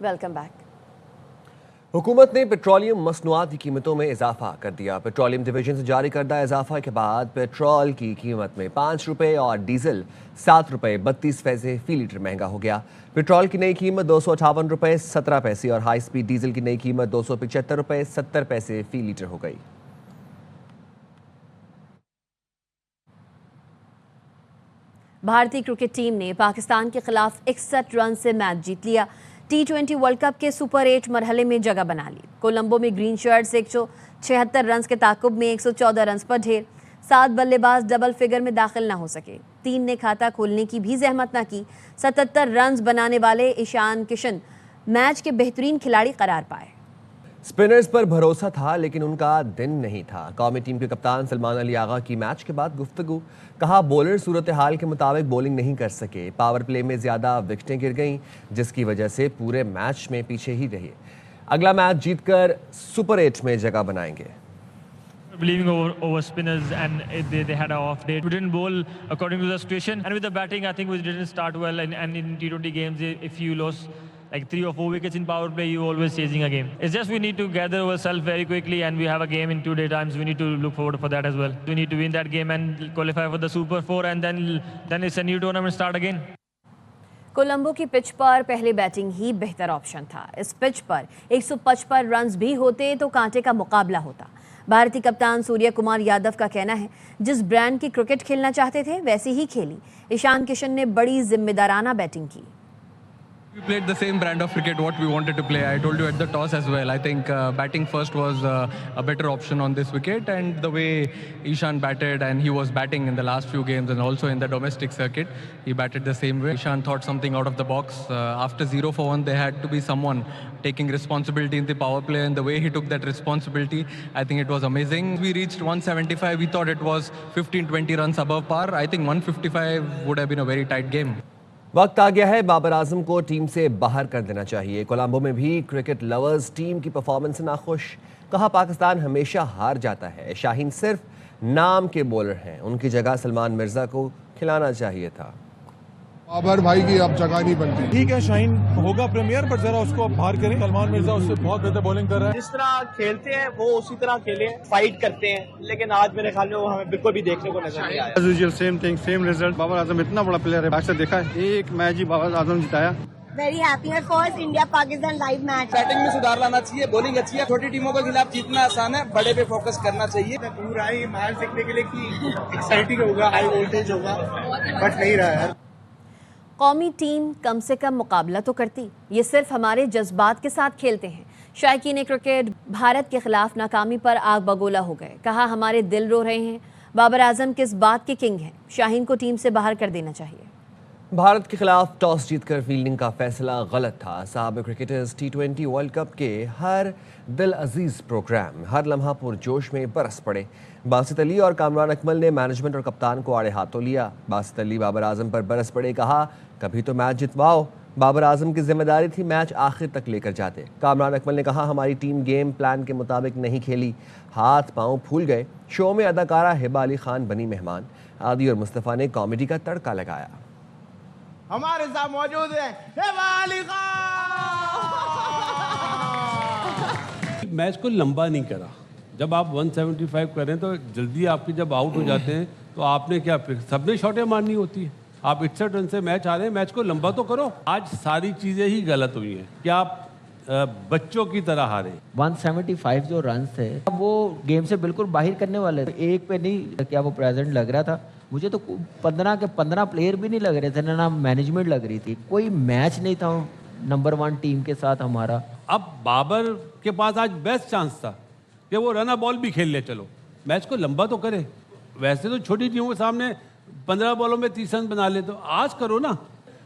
Welcome back. हुकूमत ने petroleum मसनूआत की कीमतों में इजाफा कर दिया। पेट्रोलियम डिवीजन से जारी करदा इजाफा के बाद पेट्रोल की कीमत में 5 रुपये और डीजल 7 रुपये 32 पैसे फी लीटर महंगा हो गया। पेट्रोल की नई कीमत 258 रुपये 17 पैसे और हाई स्पीड डीजल की नई कीमत 275 रुपये 70 पैसे फी लीटर हो गई। भारतीय क्रिकेट टीम ने पाकिस्तान के खिलाफ 61 रन से मैच जीत लिया। T20 वर्ल्ड कप के सुपर 8 मरहले में जगह बना ली। कोलंबो में ग्रीन शर्ट्स 176 रन के ताकुब में 114 रन पर ढेर। 7 बल्लेबाज डबल फिगर में दाखिल ना हो सके। 3 ने खाता खोलने की भी जहमत ना की। 77 रन बनाने वाले ईशान किशन मैच के बेहतरीन खिलाड़ी करार पाए। स्पिनर्स पर भरोसा था लेकिन उनका दिन नहीं था। कौमी टीम के कप्तान सलमान अली आगा की मैच के बाद गुफ्तगू, कहा बॉलर सूरत हाल के मुताबिक बॉलिंग नहीं कर सके। पावर प्ले में ज़्यादा विकेटें गिर गईं जिसकी वजह से पूरे मैच में पीछे ही रहे। अगला मैच जीतकर सुपर 8 में जगह बनाएंगे। Believing over spinners and they had an off day. We didn't bowl according to the situation, and with the batting, I think we didn't start well. And in T20 games, if you lose like 3 or 4 wickets in power play, you always chasing a game. It's just we need to gather ourselves very quickly, and we have a game in 2 days times. We need to look forward for that as well. We need to win that game and qualify for the Super 4, and then it's a new tournament start again. Colombo की pitch पर पहले batting ही बेहतर option था। इस pitch पर 155 run भी होते तो कांटे का मुकाबला होता। भारतीय कप्तान सूर्य कुमार यादव का कहना है, जिस ब्रांड की क्रिकेट खेलना चाहते थे वैसी ही खेली। ईशान किशन ने बड़ी जिम्मेदाराना बैटिंग की। We played the same brand of cricket what we wanted to play. I told you at the toss as well. I think batting first was a better option on this wicket, and the way Ishan batted, and he was batting in the last few games and also in the domestic circuit, he batted the same way. Ishan thought something out of the box. After 0 for 1, there had to be someone taking responsibility in the power play, and the way he took that responsibility, I think it was amazing. We reached 175. We thought it was 15-20 runs above par. I think 155 would have been a very tight game. वक्त आ गया है, बाबर आजम को team से बाहर कर देना चाहिए। कोलंबो में भी क्रिकेट लवर्स टीम की परफॉर्मेंस से नाखुश। कहा पाकिस्तान हमेशा हार जाता है। शाहीन सिर्फ नाम के बॉलर हैं, उनकी जगह सलमान मिर्जा को खिलाना चाहिए था। बाबर भाई की अब जगह नहीं बनती। ठीक है, शाहीन होगा प्रीमियर, पर जरा उसको अब बाहर करें। सलमान मिर्जा उससे बहुत बेहतर बॉलिंग कर रहा है। जिस तरह खेलते हैं वो उसी तरह खेले, फाइट करते हैं, लेकिन आज मेरे ख्याल में वो हमें बिल्कुल भी देखने को नजर नहीं आया। As usual, same thing, same result. Babar Azam इतना बड़ा प्लेयर है, बाहर से देखा है, एक मैच ही बाबर आजम जिताया। वेरी हैप्पी है। First India Pakistan live match. Batting में सुधार लाना चाहिए, बॉलिंग अच्छी है। छोटी टीमों के खिलाफ जीतना आसान है, बड़े पे फोकस करना चाहिए। पूरा ही मैच देखने के लिए कि एक्साइटिंग होगा, हाई वोल्टेज होगा, बट नहीं रहा है। कौमी टीम कम से कम मुकाबला तो करती, ये सिर्फ हमारे जज्बात के साथ खेलते हैं। शायकीन क्रिकेट भारत के खिलाफ नाकामी पर आग बगोला हो गए। कहा हमारे दिल रो रहे हैं। बाबर आजम किस बात के किंग हैं? शाहीन को टीम से बाहर कर देना चाहिए। भारत के खिलाफ टॉस जीतकर फील्डिंग का फैसला गलत था। साहब क्रिकेटर्स T20 वर्ल्ड कप के हर दिल अजीज प्रोग्राम हर लम्हा पुरजोश में बरस पड़े। बासित अली और कामरान अकमल ने मैनेजमेंट और कप्तान को आड़े हाथों लिया। बासित अली बाबर आजम पर बरस पड़े, कहा कभी तो मैच जितवाओ। बाबर आजम की जिम्मेदारी थी मैच आखिर तक लेकर जाते। कामरान अकमल ने कहा हमारी टीम गेम प्लान के मुताबिक नहीं खेली, हाथ पांव फूल गए। शो में अदाकारा हिबा अली खान बनी मेहमान। आदि और मुस्तफ़ा ने कॉमेडी का तड़का लगाया। हमारे साथ मौजूद है हिबा अली खान। मैच को लंबा नहीं करा। जब आप 175 करें तो जल्दी आपके जब आउट हो जाते हैं तो आपने क्या, फिर सबने शॉटें मारनी होती है। आप 61 रन से मैच आ रहे हैं, मैच को लंबा तो करो। आज सारी चीज़ें ही गलत हुई हैं कि आप बच्चों की तरह हारे। 175 जो रन थे वो गेम से बिल्कुल बाहर करने वाले थे। एक पे नहीं, क्या वो प्रेजेंट लग रहा था? मुझे तो 15 के 15 प्लेयर भी नहीं लग रहे थे, ना मैनेजमेंट लग रही थी। कोई मैच नहीं था नंबर 1 टीम के साथ हमारा। अब बाबर के पास आज बेस्ट चांस था कि वो रन बॉल भी खेल ले, चलो मैच को लंबा तो करे। वैसे तो छोटी टीमों के सामने 15 बॉलों में 30 रन बना ले, तो आज करो ना।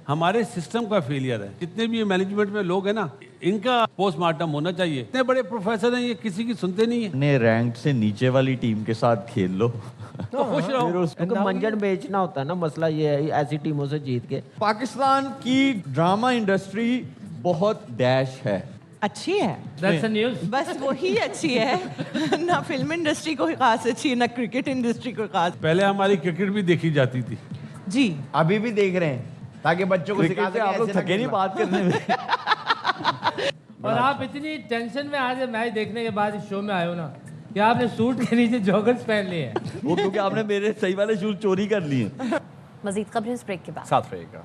हमारे सिस्टम का फेलियर है। जितने भी मैनेजमेंट में लोग हैं ना, इनका पोस्टमार्टम होना चाहिए। इतने बड़े प्रोफेसर हैं, ये किसी की सुनते नहीं है। अपने रैंक से नीचे वाली टीम के साथ खेल लो तो खुश रहो। क्योंकि मंजन बेचना होता है ना, मसला ये है ऐसी टीमों से जीत के। पाकिस्तान की ड्रामा इंडस्ट्री बहुत डैश है, अच्छी है। That's the news. बस वही अच्छी है ना, फिल्म इंडस्ट्री को खास अच्छी है, ना क्रिकेट इंडस्ट्री को खास। पहले हमारी क्रिकेट भी देखी जाती थी जी, अभी भी देख रहे हैं ताकि बच्चों को सिखा सकें। आप लोग थके नहीं बात करने में। और आप इतनी टेंशन में आज मैच देखने के बाद इस शो में आए हो ना कि आपने सूट के नीचे जॉगर्स पहन लिए हैं। वो क्योंकि आपने मेरे सही वाले शूज चोरी कर लिए। मजीद खबरें इस ब्रेक के बाद साथ रहेगा।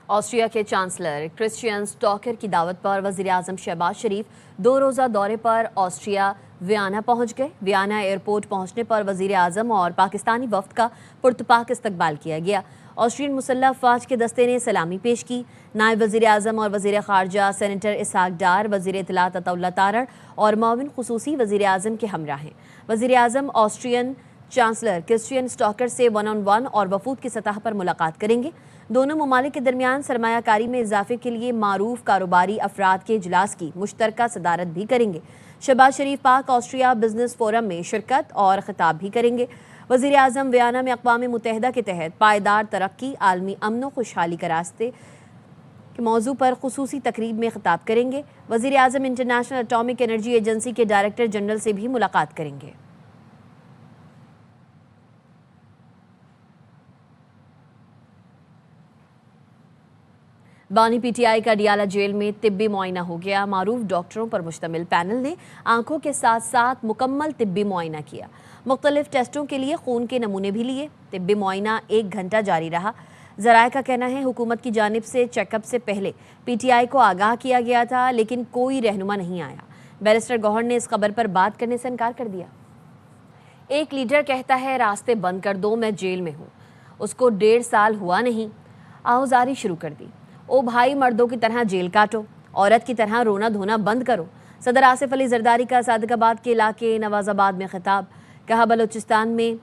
ऑस्ट्रिया के चांसलर क्रिश्चियन स्टॉकर की दावत पर वज़ीर-ए-आज़म शहबाज शरीफ 2 रोज़ा दौरे पर ऑस्ट्रिया वियना पहुंच गए। वियना एयरपोर्ट पहुंचने पर वज़ीर-ए-आज़म और पाकिस्तानी वफ्द का पुरतपाक इस्तकबाल किया गया। ऑस्ट्रियन मुसल्लह अफ़वाज के दस्ते ने सलामी पेश की। नायब वज़ीर-ए-आज़म और वज़ीर ख़ारजा सेनेटर इसहाक डार, वज़ीर इत्तलात अताउल्लाह तारड़ और मुआविन ख़ुसूसी वज़ीर-ए-आज़म के हमरा हैं। वज़ीर-ए-आज़म ऑस्ट्रियन चांसलर क्रिश्चियन स्टॉकर से 1-on-1 और वफूद की सतह पर मुलाकात करेंगे। दोनों ममालिक के दरमियान सरमायाकारी में इजाफे के लिए मारूफ कारोबारी अफराद के इजलास की मुश्तरका सदारत भी करेंगे। शहबाज शरीफ पाक ऑस्ट्रिया बिजनेस फोरम में शिरकत और खिताब भी करेंगे। वज़ीर-ए-आज़म वियना में अक़वाम मुत्तहिदा के तहत पायदार तरक्की, आलमी अमन व खुशहाली का रास्ते के मौजू पर खुसूसी तकरीब में खिताब करेंगे। वज़ीर-ए-आज़म इंटरनेशनल एटॉमिक एनर्जी एजेंसी के डायरेक्टर जनरल से भी मुलाकात करेंगे। बानी पीटीआई का डियाला जेल में तिब्बी मुआयना हो गया। मारूफ डॉक्टरों पर मुश्तमिल पैनल ने आंखों के साथ साथ मुकम्मल तिब्बी मुआयना किया। मुख्तलिफ टेस्टों के लिए खून के नमूने भी लिए। तिब्बी मुआयना 1 घंटा जारी रहा। ज़राए का कहना है हुकूमत की जानिब से चेकअप से पहले पीटीआई को आगाह किया गया था, लेकिन कोई रहनुमा नहीं आया। बैरिस्टर गौहर ने इस खबर पर बात करने से इनकार कर दिया। एक लीडर कहता है रास्ते बंद कर दो, मैं जेल में हूँ। उसको 1.5 साल हुआ नहीं, आहुजारी शुरू कर दी। ओ भाई, मर्दों की तरह जेल काटो, औरत की तरह रोना धोना बंद करो। सदर आसिफ अली जरदारी का सादिकाबाद के इलाके नवाजाबाद में खिताब। कहा बलूचिस्तान में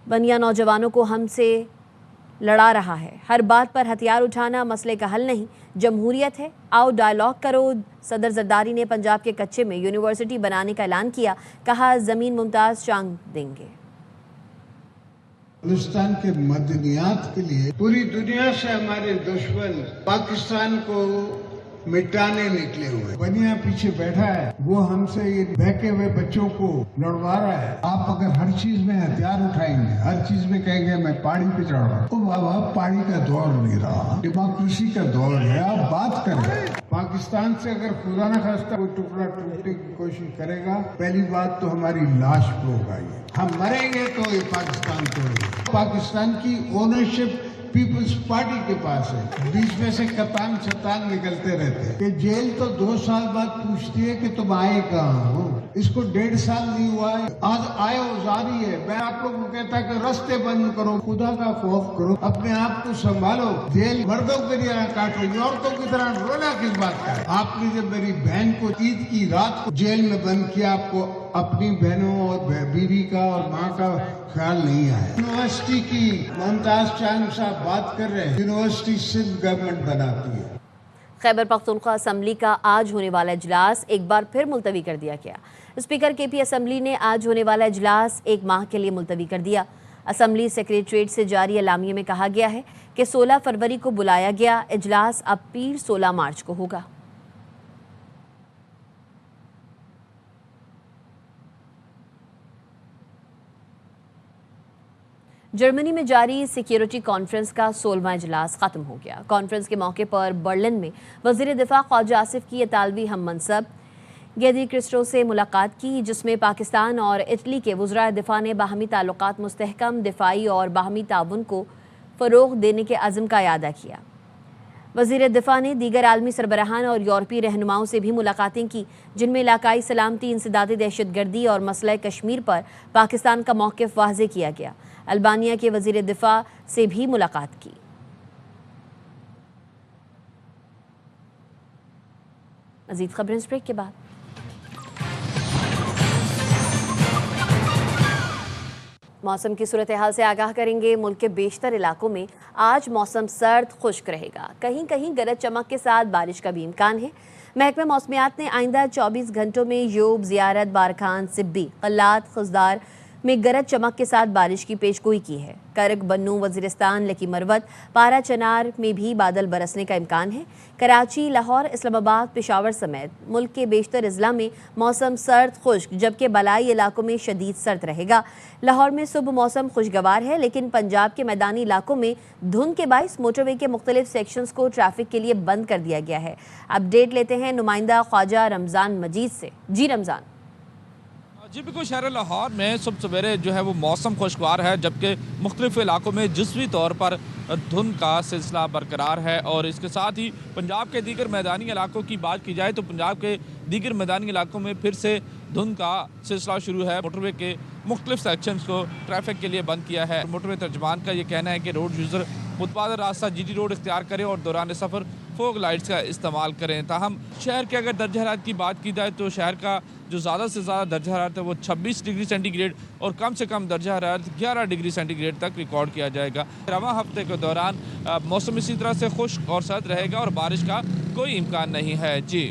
बनिया नौजवानों को हमसे लड़ा रहा है। हर बात पर हथियार उठाना मसले का हल नहीं, जमहूरियत है, आओ डायलॉग करो। सदर जरदारी ने पंजाब के कच्चे में यूनिवर्सिटी बनाने का ऐलान किया। कहा ज़मीन मुमताज़ चांग देंगे। हिंदुस्तान के मदनियात के लिए पूरी दुनिया से हमारे दुश्मन पाकिस्तान को मिटाने निकले हुए। बनिया पीछे बैठा है, वो हमसे ये बहके हुए बच्चों को लड़वा रहा है। आप अगर हर चीज में हथियार उठाएंगे, हर चीज में कहेंगे मैं पहाड़ी पे चढ़ रहा हूँ, तो बाबा पहाड़ी का दौर नहीं रहा, डेमोक्रेसी का दौर है। आप बात करें, पाकिस्तान से अगर खुदा न खास्ता कोई टुकड़ा टूटने की कोशिश करेगा, पहली बात तो हमारी लाश को होगा। हम मरेंगे तो ये पाकिस्तान को। पाकिस्तान की ओनरशिप पीपल्स पार्टी के पास है। बीच में से कतान शतान निकलते रहते कि जेल तो 2 साल बाद पूछती है कि तुम आए कहाँ हो। इसको 1.5 साल नहीं हुआ है, आज आए जारी है। मैं आप लोगों को कहता कि रास्ते बंद करो, खुदा का खौफ करो, अपने आप को संभालो। जेल मर्दों की तरह काटो, औरतों की तरह रोना किस बात का है? आपने जब मेरी बहन को ईद की रात को जेल में बंद किया, आपको अपनी बहनों और बीवी का और माँ का ख्याल नहीं आया। यूनिवर्सिटी की मुमताज चांद साहब बात कर रहे हैं, यूनिवर्सिटी सिर्फ गवर्नमेंट बनाती है। खैबर पख्तूनख्वा असम्बली का आज होने वाला इजलास एक बार फिर मुलतवी कर दिया गया। स्पीकर केपी असम्बली ने आज होने वाला इजलास 1 माह के लिए मुलतवी कर दिया। असम्बली सेक्रेटरीट से जारी एलामिये में कहा गया है कि 16 फरवरी को बुलाया गया इजलास अब पीर 16 मार्च को होगा। जर्मनी में जारी सिक्योरिटी कॉन्फ्रेंस का 16वां इजलास खत्म हो गया। कॉन्फ्रेंस के मौके पर बर्लिन में वज़ीर दिफा ख्वाजा आसिफ की इतालवी हम मनसब गेदी क्रिस्टो से मुलाकात की, जिसमें पाकिस्तान और इटली के वज़राए दिफा ने बाहमी ताल्लुकात मुस्तहकम, दिफाई और बाहमी ताउन को फ़रोग़ देने के अज़्म का इयादा किया। वज़ीर दिफा ने दीगर आलमी सरबराहान और यूरोपीय रहनुमाओं से भी मुलाकातें की, जिनमें इलाकाई सलामती, इंसदादी दहशतगर्दी और मसला कश्मीर पर पाकिस्तान का मौक़िफ़ वाज़ेह किया गया। अल्बानिया के वज़ीर दिफा से भी मुलाकात की। मज़ीद खबरें इस ब्रेक के बाद। मौसम की सूरत हाल से आगाह करेंगे। मुल्क के बेशतर इलाकों में आज मौसम सर्द खुश्क रहेगा। कहीं कहीं गरज चमक के साथ बारिश का भी इम्कान है। महकमा मौसमियात ने आइंदा 24 घंटों में यूब, ज़ियारत, बारखान, सिब्बी, कल्लात, खुजदार, में गरज चमक के साथ बारिश की पेशगोई की है। करग, बन्नू, वजीरिस्तान, लकी मरवत, पारा, चनार में भी बादल बरसने का इम्कान है। कराची, लाहौर, इस्लामाबाद, पेशावर समेत मुल्क के बेशतर अजला में मौसम सर्द खुश्क, जबकि बलाई इलाकों में शदीद सर्द रहेगा। लाहौर में सुबह मौसम खुशगवार है, लेकिन पंजाब के मैदानी इलाकों में धुंध के बाइस मोटरवे के मुख्तलिफ सेक्शंस को ट्रैफिक के लिए बंद कर दिया गया है। अपडेट लेते हैं नुमाइंदा ख्वाजा रमज़ान मजीद से। जी रमज़ान। जी बिल्कुल, शहर लाहौर में सुबह सवेरे जो है वो मौसम खुशगवार है, जबकि मुख्तलिफ इलाकों में जुज़वी तौर पर धुंध का सिलसिला बरकरार है। और इसके साथ ही पंजाब के दीगर मैदानी इलाकों की बात की जाए तो पंजाब के दीगर मैदानी इलाकों में फिर से धुंध का सिलसिला शुरू है। मोटरवे के मुख्तलिफ सेक्शंस को ट्रैफिक के लिए बंद किया है। मोटरवे तर्जमान का ये कहना है कि रोड यूज़र मुतबादल रास्ता GT रोड इख्तियार करें और दौरान सफ़र फोग लाइट्स का इस्तेमाल करें। ताहम शहर के अगर दर्जा हरारत की बात की जाए तो शहर का जो ज़्यादा से ज़्यादा दर्जा हरारत है वो 26 डिग्री सेंटीग्रेड और कम से कम दर्जा हरारत 11 डिग्री सेंटीग्रेड तक रिकॉर्ड किया जाएगा। रवां हफ्ते के दौरान मौसम इसी तरह से खुश्क और सर्द रहेगा और बारिश का कोई इम्कान नहीं है। जी,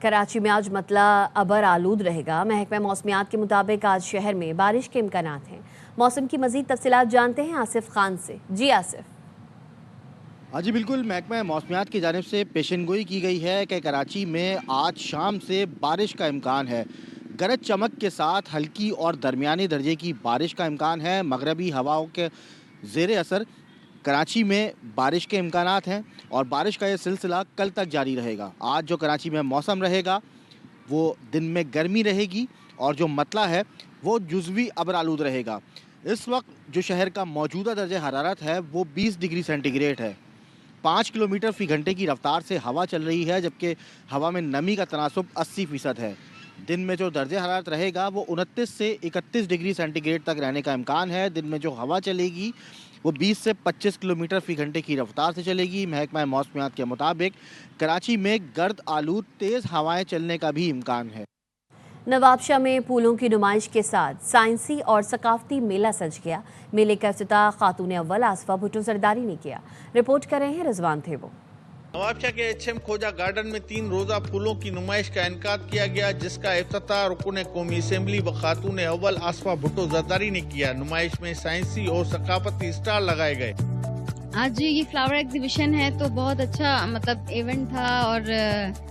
कराची में आज मतला अबर आलूद रहेगा। महकमा मौसमियात के मुताबिक आज शहर में बारिश के इम्कानात हैं। मौसम की मज़ीद तफसीलात जानते हैं आसिफ खान से। जी आसिफ। हाँ जी बिल्कुल, महकमा मौसमियात की जानिब से पेशेनगोई की गई है कि कराची में आज शाम से बारिश का इम्कान है। गरज चमक के साथ हल्की और दरमियानी दर्जे की बारिश का इम्कान है। मगरबी हवाओं के ज़ेर असर कराची में बारिश के इम्कानात हैं और बारिश का ये सिलसिला कल तक जारी रहेगा। आज जो कराची में मौसम रहेगा वो दिन में गर्मी रहेगी और जो मतला है वो जुज़वी अबरालूद रहेगा। इस वक्त जो शहर का मौजूदा दर्जा हरारत है वो 20 डिग्री सेंटीग्रेड है। 5 किलोमीटर फ़ी घंटे की रफ्तार से हवा चल रही है, जबकि हवा में नमी का तनासुब 80% है। दिन में जो दर्जा हरारत रहेगा वो 29 से 31 डिग्री सेंटीग्रेड तक रहने का इम्कान है। दिन में जो हवा चलेगी वो 20 से 25 किलोमीटर फ़ी घंटे की रफ्तार से चलेगी। महकमा मौसमियात के मुताबिक कराची में गर्द आलूद तेज़ हवाएं चलने का भी इम्कान है। नवाबशाह में फूलों की नुमाइश के साथ साइंसी और सकाफती मेला सज गया। मेले का इफ्तिताह खातून अव्वल आसफा भुट्टो सरदारी ने किया। रिपोर्ट कर रहे हैं रिजवान थे वो। नवाबशाह के HM खोजा गार्डन में 3 रोजा फूलों की नुमाइश का इनकाद किया गया, जिसका इफ्तिताह रुकन कौमी असेंबली व खातून अव्वल आसफा भुट्टो जरदारी ने किया। नुमाइश में साइंसी और सकाफती स्टॉल लगाए गए। आज ये फ्लावर एग्जीबिशन है तो बहुत अच्छा इवेंट था और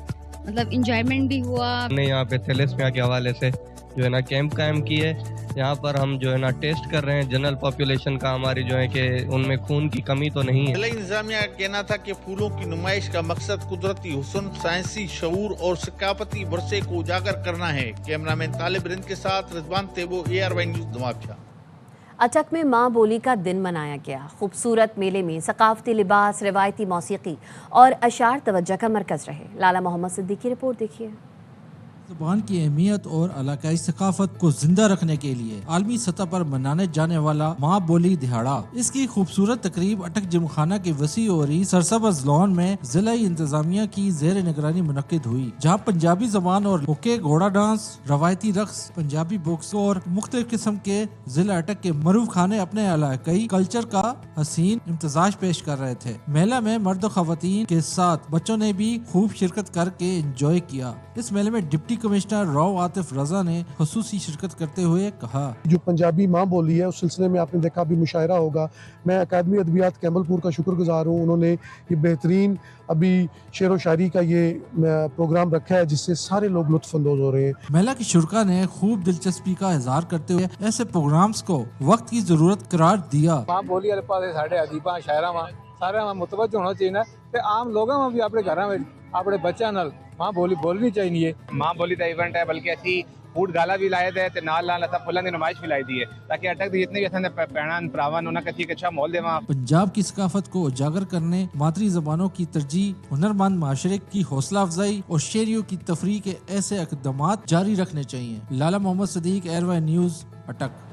इंजॉयमेंट भी हुआ। हमने यहाँ पे थैलेसीमिया के हवाले से जो है ना कैंप कायम की है। यहाँ पर हम जो है ना टेस्ट कर रहे हैं जनरल पॉपुलेशन का, हमारी जो है कि उनमें खून की कमी तो नहीं है। जिला इंतजामिया का कहना था कि फूलों की नुमाइश का मकसद कुदरती हुस्न, साइंसी शऊर और सकाफती वर्से को उजागर करना है। कैमरामैन तालिब रिंद के साथ रिजवान तेबो, ARY न्यूज़ नवाबशाह। अटक में माँ बोली का दिन मनाया गया। खूबसूरत मेले में सकाफती लिबास, रिवायती मौसीकी और अशार तवज्जो का मरकज रहे। लाला मोहम्मद सिद्दीकी की रिपोर्ट देखिए। ज़ुबान की अहमियत और इलाकाई सकाफत को जिंदा रखने के लिए आलमी सतह पर मनाने जाने वाला माँ बोली दिहाड़ा। इसकी खूबसूरत तकरीब अटक जिमखाना के वसी और सरसब्ज़ लॉन में जिला इंतजामिया की जेर निगरानी मुनक्किद हुई, जहाँ पंजाबी जबान और होके घोड़ा डांस, रवायती रक्स, पंजाबी बुक्स और मुख्तलिफ किस्म के जिला अटक के मरूफ खाने अपने इलाकाई कल्चर का हसीन इम्तजाज पेश कर रहे थे। मेला में मर्द और खवातीन के साथ बच्चों ने भी खूब शिरकत करके एंजॉय किया। इस मेले में डिप्टी कमिश्नर राव आतिफ रजा ने खुसूसी शिरकत करते हुए कहा, जो पंजाबी माँ बोली है उस सिलसिले में आपने देखा अभी मुशायरा होगा। मैं अकादमी अदबियात कैमलपुर का शुक्रगुजार हूँ। उन्होंने ये बेहतरीन अभी शेर व शायरी का ये प्रोग्राम रखा है जिससे सारे लोग लुत्फअंदोज हो रहे हैं। मेला की शुरा ने खूब दिलचस्पी का इजहार करते हुए ऐसे प्रोग्राम्स को वक्त की जरूरत करार दिया। माँ बोली वाले पास साढ़े अदीबा शायरा सारे मुतवज्जो होना चाहिए ते आम लोगों में भी अपने घर में अपने बच्चों नाल माँ बोली बोलनी चाहिए। माँ बोली का इवेंट है, बल्कि असी फूड गाला भी लाए थे ते नाल नाल असा फुल्लां दी नुमाइश भी लाई दी है ताकि अटक दी जितने भी असां पैणान भरावान उन्हां कथी एक अच्छा माहौल देवा। पंजाब की सकाफत को उजागर करने, मातरी जबानों की तरजीह, हुनरमंद माशरे की हौसला अफजाई और शेरियों की तफरीह के ऐसे इक़दामात जारी रखने चाहिए। लाला मोहम्मद सिद्दीक, ARY न्यूज़, अटक।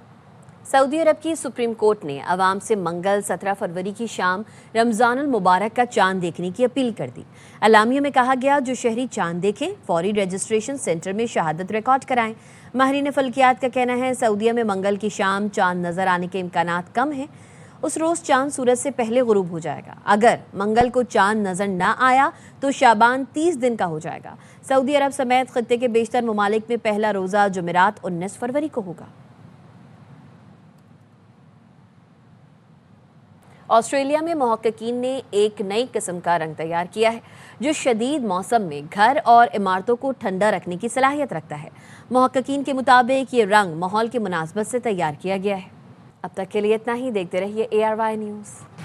सऊदी अरब की सुप्रीम कोर्ट ने अवाम से मंगल 17 फरवरी की शाम रमज़ानुल मुबारक का चांद देखने की अपील कर दी। अलामिया में कहा गया, जो शहरी चांद देखें फौरी रजिस्ट्रेशन सेंटर में शहादत रिकॉर्ड कराएं। माहिरीन फल्कियात का कहना है सऊदीया में मंगल की शाम चांद नज़र आने के इम्कानात कम हैं। उस रोज़ चांद सूरज से पहले गुरूब हो जाएगा। अगर मंगल को चांद नज़र ना आया तो शाबान 30 दिन का हो जाएगा। सऊदी अरब समेत खत्ते के बेशतर ममालिक में पहला रोज़ा जुमेरात 19 फरवरी को होगा। ऑस्ट्रेलिया में महक्कीन ने एक नई किस्म का रंग तैयार किया है जो शदीद मौसम में घर और इमारतों को ठंडा रखने की सलाहियत रखता है। महक्कीन के मुताबिक ये रंग माहौल की मुनासबत से तैयार किया गया है। अब तक के लिए इतना ही। देखते रहिए ARY न्यूज़।